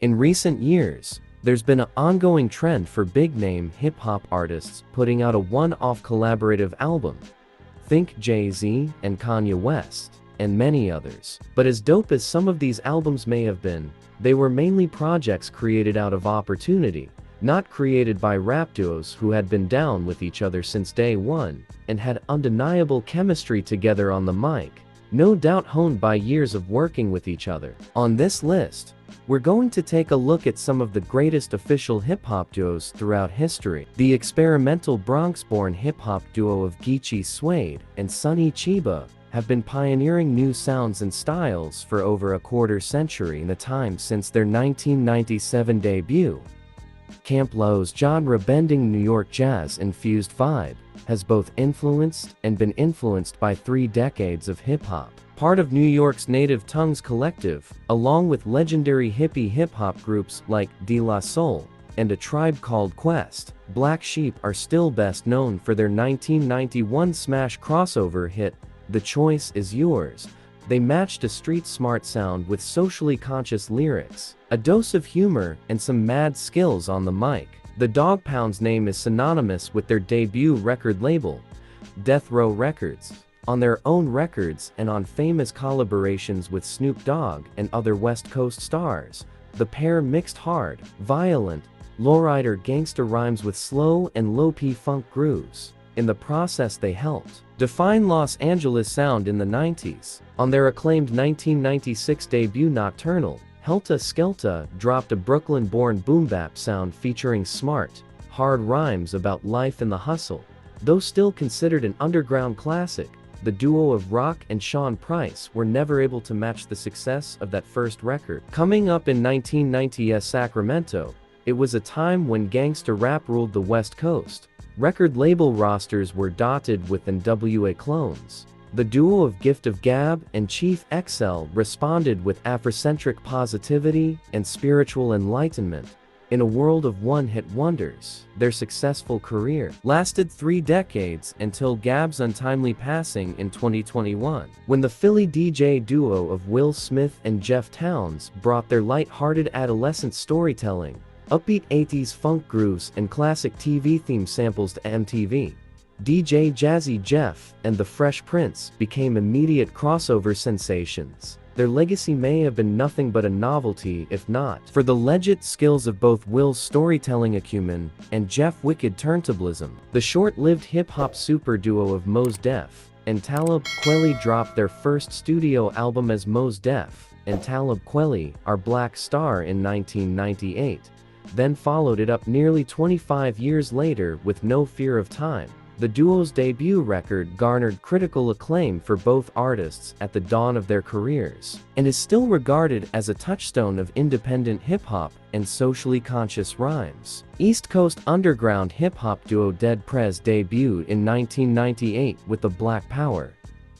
In recent years, there's been an ongoing trend for big-name hip-hop artists putting out a one-off collaborative album. Think Jay-Z and Kanye West, and many others. But as dope as some of these albums may have been, they were mainly projects created out of opportunity, not created by rap duos who had been down with each other since day one, and had undeniable chemistry together on the mic, no doubt honed by years of working with each other. On this list, we're going to take a look at some of the greatest official hip-hop duos throughout history. The experimental Bronx-born hip-hop duo of Geechee Suede and Sonny Chiba have been pioneering new sounds and styles for over a quarter century in the time since their 1997 debut. Camp Lo's genre-bending New York jazz-infused vibe has both influenced and been influenced by 3 decades of hip-hop. Part of New York's Native Tongues collective, along with legendary hippie hip-hop groups like De La Soul and A Tribe Called Quest, Black Sheep are still best known for their 1991 smash crossover hit, The Choice Is Yours. They matched a street-smart sound with socially conscious lyrics, a dose of humor, and some mad skills on the mic. The Dogg Pound's name is synonymous with their debut record label, Death Row Records. On their own records and on famous collaborations with Snoop Dogg and other West Coast stars, the pair mixed hard, violent, lowrider gangster rhymes with slow and low-P funk grooves. In the process they helped define Los Angeles sound in the 90s. On their acclaimed 1996 debut Nocturnal, Heltah Skeltah dropped a Brooklyn-born boom-bap sound featuring smart, hard rhymes about life and the hustle. Though still considered an underground classic, the duo of Rock and Sean Price were never able to match the success of that first record. Coming up in 1990's Sacramento, it was a time when gangster rap ruled the West Coast. Record label rosters were dotted with NWA clones. The duo of Gift of Gab and Chief XL responded with Afrocentric positivity and spiritual enlightenment. In a world of one-hit wonders, their successful career lasted 3 decades until Gab's untimely passing in 2021, when the Philly DJ duo of Will Smith and Jeff Towns brought their light-hearted adolescent storytelling, upbeat 80s funk grooves, and classic TV theme samples to MTV. DJ Jazzy Jeff and the Fresh Prince became immediate crossover sensations. Their legacy may have been nothing but a novelty if not for the legit skills of both Will's storytelling acumen and Jeff Wicked turntablism. The short-lived hip-hop super duo of Mos Def and Talib Kweli dropped their first studio album as Mos Def and Talib Kweli, Our Black Star, in 1998, then followed it up nearly 25 years later with No Fear of Time. The duo's debut record garnered critical acclaim for both artists at the dawn of their careers, and is still regarded as a touchstone of independent hip-hop and socially conscious rhymes. East Coast underground hip-hop duo Dead Prez debuted in 1998 with the Black Power,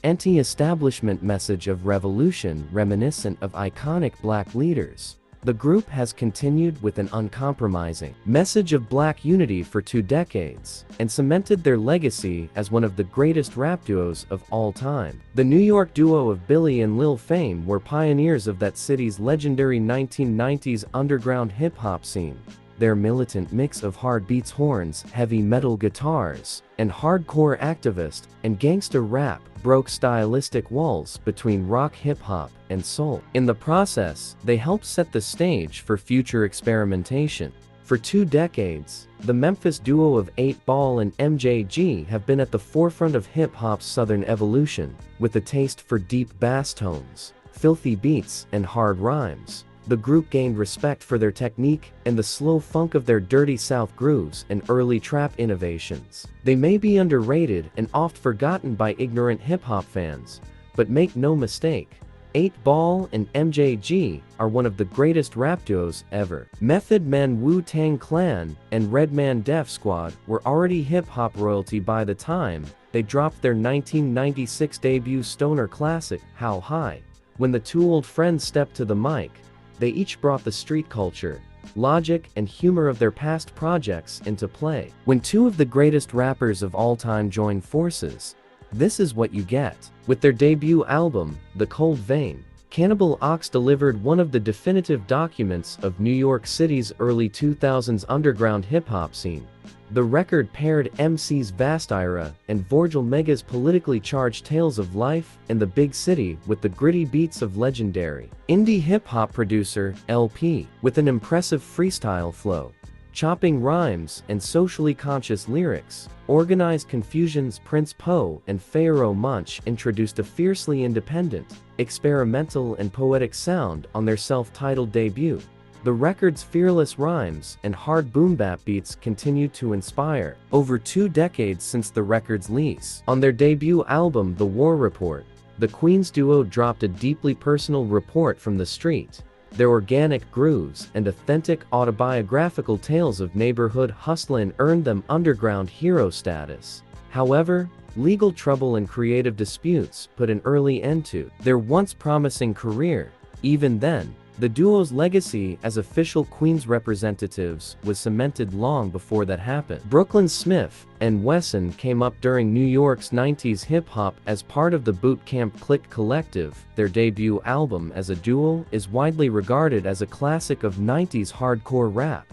anti-establishment message of revolution reminiscent of iconic black leaders. The group has continued with an uncompromising message of black unity for 2 decades, and cemented their legacy as one of the greatest rap duos of all time. The New York duo of Billy and Lil fame were pioneers of that city's legendary 1990s underground hip-hop scene. Their militant mix of hard beats, horns, heavy metal guitars, and hardcore activist and gangster rap broke stylistic walls between rock, hip-hop, and soul. In the process, they helped set the stage for future experimentation. For 2 decades, the Memphis duo of 8 Ball and MJG have been at the forefront of hip-hop's southern evolution, with a taste for deep bass tones, filthy beats, and hard rhymes. The group gained respect for their technique and the slow funk of their Dirty South grooves and early trap innovations. They may be underrated and oft forgotten by ignorant hip-hop fans, but make no mistake, 8 Ball and MJG are one of the greatest rap duos ever. Method Man Wu-Tang Clan and Redman Def Squad were already hip-hop royalty by the time they dropped their 1996 debut stoner classic, How High. When the 2 old friends stepped to the mic, they each brought the street culture, logic, and humor of their past projects into play. When 2 of the greatest rappers of all time join forces, this is what you get. With their debut album, The Cold Vein, Cannibal Ox delivered one of the definitive documents of New York City's early 2000s underground hip-hop scene. The record paired MC's vast ira and Vorgil Mega's politically charged tales of life in the big city with the gritty beats of legendary indie hip-hop producer L.P. with an impressive freestyle flow, chopping rhymes and socially conscious lyrics. Organized Konfusion's Prince Poe and Pharaoh Monch introduced a fiercely independent, experimental and poetic sound on their self-titled debut. The record's fearless rhymes and hard boom-bap beats continued to inspire over 2 decades since the record's release. On their debut album The War Report, the Queens duo dropped a deeply personal report from the street. Their organic grooves and authentic autobiographical tales of neighborhood hustling earned them underground hero status. However, legal trouble and creative disputes put an early end to their once promising career. Even then, the duo's legacy as official Queens representatives was cemented long before that happened. Brooklyn's Smif-N-Wessun came up during New York's 90s hip-hop as part of the Boot Camp Click collective. Their debut album as a duo is widely regarded as a classic of 90s hardcore rap.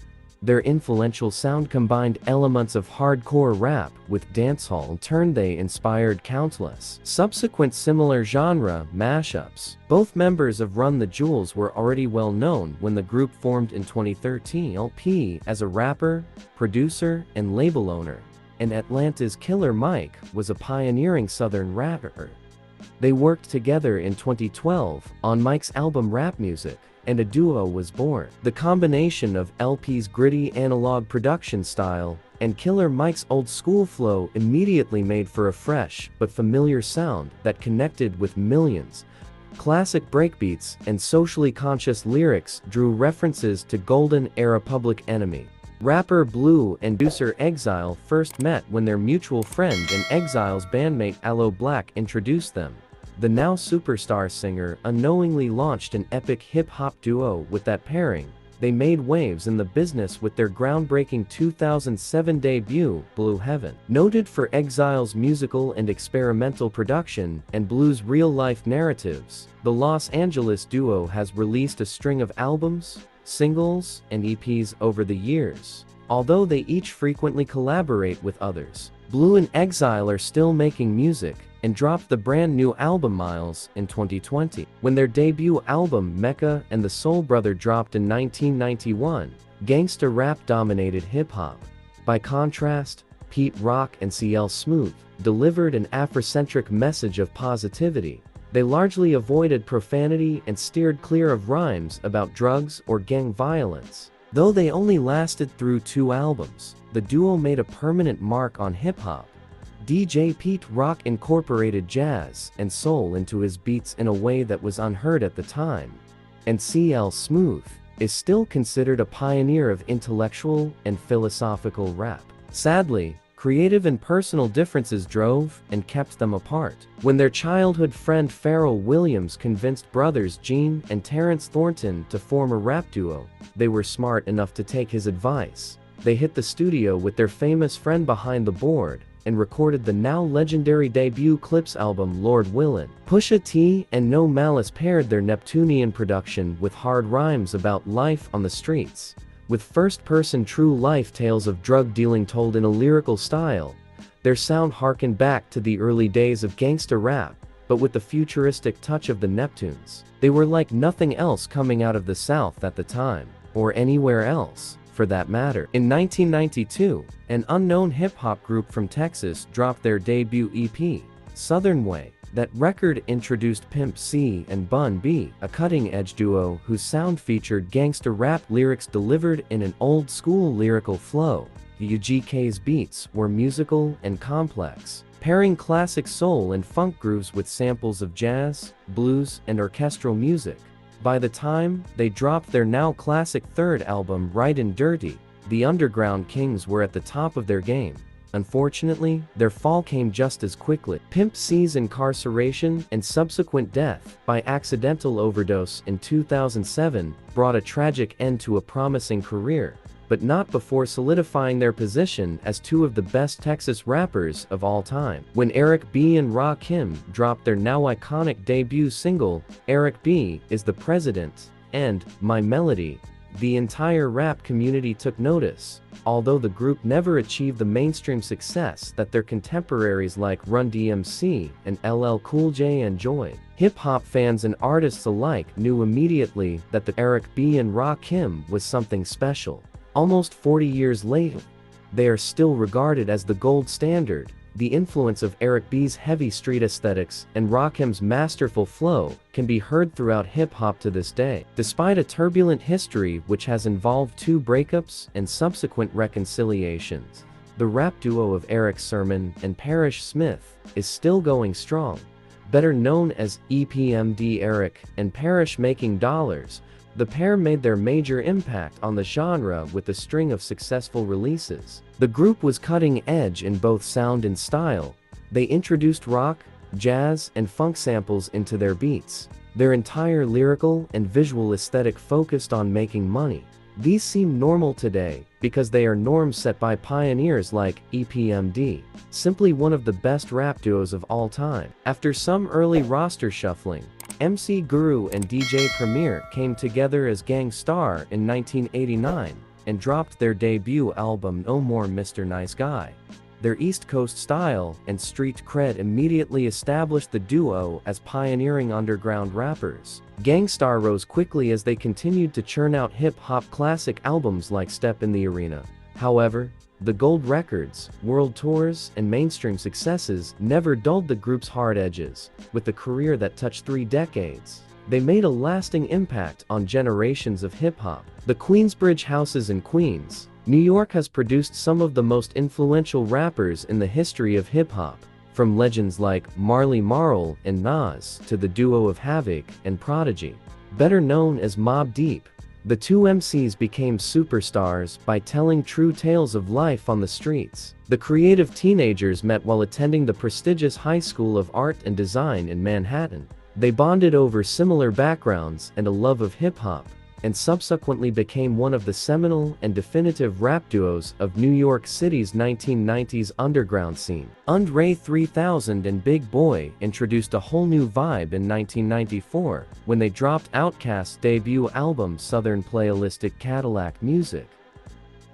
Their influential sound combined elements of hardcore rap with dancehall, they inspired countless subsequent similar genre mashups. Both members of Run the Jewels were already well known when the group formed in 2013. L.P. as a rapper, producer, and label owner, and Atlanta's Killer Mike was a pioneering southern rapper. They worked together in 2012 on Mike's album Rap Music, and a duo was born. The combination of L.P.'s gritty analog production style and Killer Mike's old-school flow immediately made for a fresh but familiar sound that connected with millions. Classic breakbeats and socially conscious lyrics drew references to golden-era Public Enemy rapper Blu and producer Exile first met when their mutual friend and Exile's bandmate Aloe Blacc introduced them. The now superstar singer unknowingly launched an epic hip-hop duo with that pairing. They made waves in the business with their groundbreaking 2007 debut, Blue Heaven. Noted for Exile's musical and experimental production and Blu's real-life narratives, the Los Angeles duo has released a string of albums, singles, and EPs over the years. Although they each frequently collaborate with others, Blu and Exile are still making music, and dropped the brand new album Miles in 2020. When their debut album Mecca and the Soul Brother dropped in 1991, gangsta rap dominated hip-hop. By contrast, Pete Rock and CL Smooth delivered an Afrocentric message of positivity. They largely avoided profanity and steered clear of rhymes about drugs or gang violence. Though they only lasted through 2 albums, the duo made a permanent mark on hip-hop. DJ Pete Rock incorporated jazz and soul into his beats in a way that was unheard at the time. And CL Smooth is still considered a pioneer of intellectual and philosophical rap. Sadly, creative and personal differences drove and kept them apart. When their childhood friend Pharrell Williams convinced brothers Gene and Terrence Thornton to form a rap duo, they were smart enough to take his advice. They hit the studio with their famous friend behind the board, and recorded the now legendary debut Clipse album Lord Willin'. Pusha T and No Malice paired their Neptunian production with hard rhymes about life on the streets, with first-person true life tales of drug dealing told in a lyrical style. Their sound harkened back to the early days of gangsta rap, but with the futuristic touch of the Neptunes. They were like nothing else coming out of the South at the time, or anywhere else, for that matter. In 1992, an unknown hip-hop group from Texas dropped their debut EP, Southern Way. That record introduced Pimp C and Bun B, a cutting-edge duo whose sound featured gangsta rap lyrics delivered in an old-school lyrical flow. The UGK's beats were musical and complex, pairing classic soul and funk grooves with samples of jazz, blues, and orchestral music. By the time they dropped their now classic third album Right and Dirty, the Underground Kings were at the top of their game. Unfortunately, their fall came just as quickly. Pimp C's incarceration and subsequent death by accidental overdose in 2007 brought a tragic end to a promising career. but not before solidifying their position as two of the best Texas rappers of all time. When Eric B. and Rakim dropped their now iconic debut single, Eric B. is the President, and My Melody, the entire rap community took notice, although the group never achieved the mainstream success that their contemporaries like Run DMC and LL Cool J enjoyed. Hip-hop fans and artists alike knew immediately that the Eric B. and Rakim was something special. Almost 40 years later, they are still regarded as the gold standard. The influence of Eric B.'s heavy street aesthetics and Rakim's masterful flow can be heard throughout hip-hop to this day. Despite a turbulent history which has involved 2 breakups and subsequent reconciliations, the rap duo of Eric Sermon and Parrish Smith is still going strong. Better known as EPMD, Eric and Parrish Making Dollars, the pair made their major impact on the genre with a string of successful releases. The group was cutting edge in both sound and style. They introduced rock, jazz, and funk samples into their beats. Their entire lyrical and visual aesthetic focused on making money. These seem normal today because they are norms set by pioneers like EPMD, simply one of the best rap duos of all time. After some early roster shuffling, MC Guru and DJ Premier came together as Gang Starr in 1989 and dropped their debut album No More Mr. Nice Guy. Their East Coast style and street cred immediately established the duo as pioneering underground rappers. Gang Starr rose quickly as they continued to churn out hip-hop classic albums like Step in the Arena. However, the gold records, world tours, and mainstream successes never dulled the group's hard edges. With a career that touched 3 decades, they made a lasting impact on generations of hip-hop. The Queensbridge Houses in Queens, New York has produced some of the most influential rappers in the history of hip-hop, from legends like Marley Marl and Nas to the duo of Havoc and Prodigy. Better known as Mobb Deep, the 2 MCs became superstars by telling true tales of life on the streets. The creative teenagers met while attending the prestigious High School of Art and Design in Manhattan. They bonded over similar backgrounds and a love of hip-hop, and subsequently became one of the seminal and definitive rap duos of New York City's 1990s underground scene. Andre 3000 and Big Boy introduced a whole new vibe in 1994 when they dropped OutKast's debut album Southern Playalistic Cadillac Music.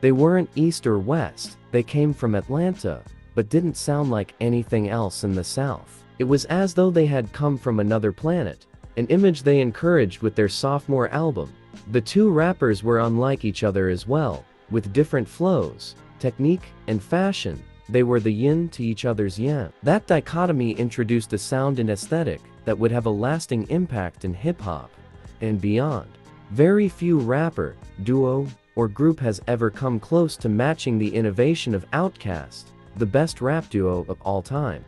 They weren't East or West, they came from Atlanta, but didn't sound like anything else in the South. It was as though they had come from another planet, an image they encouraged with their sophomore album. The 2 rappers were unlike each other as well, with different flows, technique, and fashion. They were the yin to each other's yang. That dichotomy introduced a sound and aesthetic that would have a lasting impact in hip-hop and beyond. Very few rapper, duo, or group has ever come close to matching the innovation of OutKast, the best rap duo of all time.